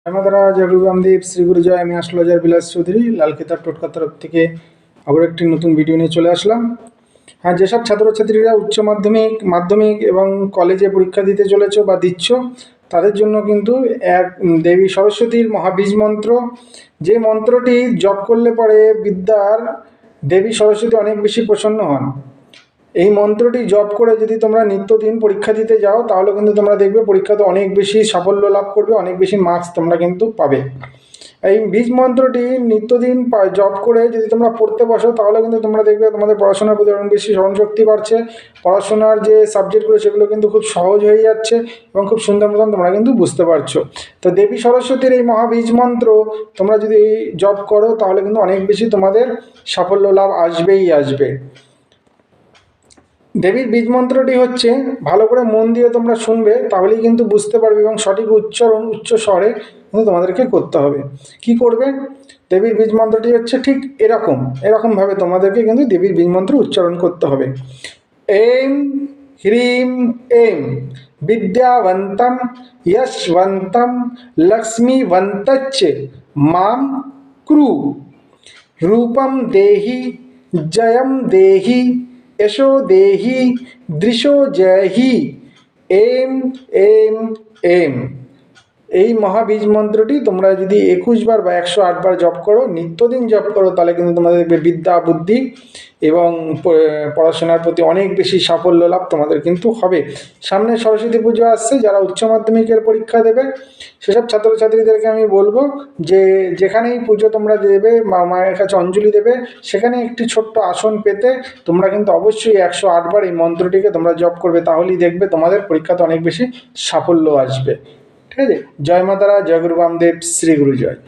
আমাদের জয়গুরু রামদেব শ্রী গুরু জয়। আমি অ্যাস্ট্রোলজার বিলাস চৌধুরী লাল কিতাব টোটকার তরফ থেকে আবার একটি নতুন ভিডিও নিয়ে চলে আসলাম। হ্যাঁ, যেসব ছাত্রছাত্রীরা উচ্চ মাধ্যমিক মাধ্যমিক এবং কলেজে পরীক্ষা দিতে চলেছ বা দিচ্ছ, তাদের জন্য কিন্তু এক দেবী সরস্বতীর মহাবীজ মন্ত্র, যে মন্ত্রটি জপ করলে পরে বিদ্যার দেবী সরস্বতী অনেক বেশি প্রসন্ন হন। এই মন্ত্রটি জপ করে যদি তোমরা নিত্যদিন পরীক্ষা দিতে যাও, তাহলে কিন্তু তোমরা দেখবে পরীক্ষাতে অনেক বেশি সাফল্য লাভ করবে, অনেক বেশি মার্কস তোমরা কিন্তু পাবে। এই বীজ মন্ত্রটি নিত্যদিন জপ করে যদি তোমরা পড়তে বসো, তাহলে কিন্তু তোমরা দেখবে তোমাদের পড়াশোনার প্রতি অনেক বেশি স্মরণশক্তি বাড়ছে, পড়াশোনার যে সাবজেক্টগুলো সেগুলো কিন্তু খুব সহজ হয়ে যাচ্ছে এবং খুব সুন্দর মতন তোমরা কিন্তু বুঝতে পারছো। তো দেবী সরস্বতীর এই মহাবীজ মন্ত্র তোমরা যদি জপ করো, তাহলে কিন্তু অনেক বেশি তোমাদের সাফল্য লাভ আসবেই আসবে। দেবীর বীজ মন্ত্রটি হচ্ছে, ভালো করে মন দিয়ে তোমরা শুনবে, তাহলেই কিন্তু বুঝতে পারবে এবং সঠিক উচ্চারণ উচ্চ স্বরে কিন্তু তোমাদেরকে করতে হবে। কি করবে? দেবীর বীজ মন্ত্রটি হচ্ছে ঠিক এরকমভাবে তোমাদেরকে কিন্তু দেবীর বীজ মন্ত্র উচ্চারণ করতে হবে। এম হ্রিম এম বিদ্যাবন্তম যশবন্তম লক্ষ্মীবন্তচ্চ মাম ক্রু রূপম দেহি জয়ম দেহি यशो देहि दृशो जयहि एम एम एम। এই মহাবীজ মন্ত্রটি তোমরা যদি 21 বার বা 108 বার জপ করো, নিত্যদিন জপ করো, তাহলে কিন্তু তোমাদের দেখবে বিদ্যা বুদ্ধি এবং পড়াশোনার প্রতি অনেক বেশি সাফল্য লাভ তোমাদের কিন্তু হবে। সামনে সরস্বতী পুজো আসছে, যারা উচ্চ মাধ্যমিকের পরীক্ষা দেবে সেসব ছাত্রছাত্রীদেরকে আমি বলবো যে যেখানেই পুজো তোমরা দেবে, মায়ের কাছে অঞ্জলি দেবে, সেখানে একটি ছোট্ট আসন পেতে তোমরা কিন্তু অবশ্যই 108 বার এই মন্ত্রটিকে তোমরা জপ করবে, তাহলেই দেখবে তোমাদের পরীক্ষাতে অনেক বেশি সাফল্য আসবে। ঠিক আছে। জয় মাতারা, জয় গুরু বামদেব, শ্রী গুরু জয়।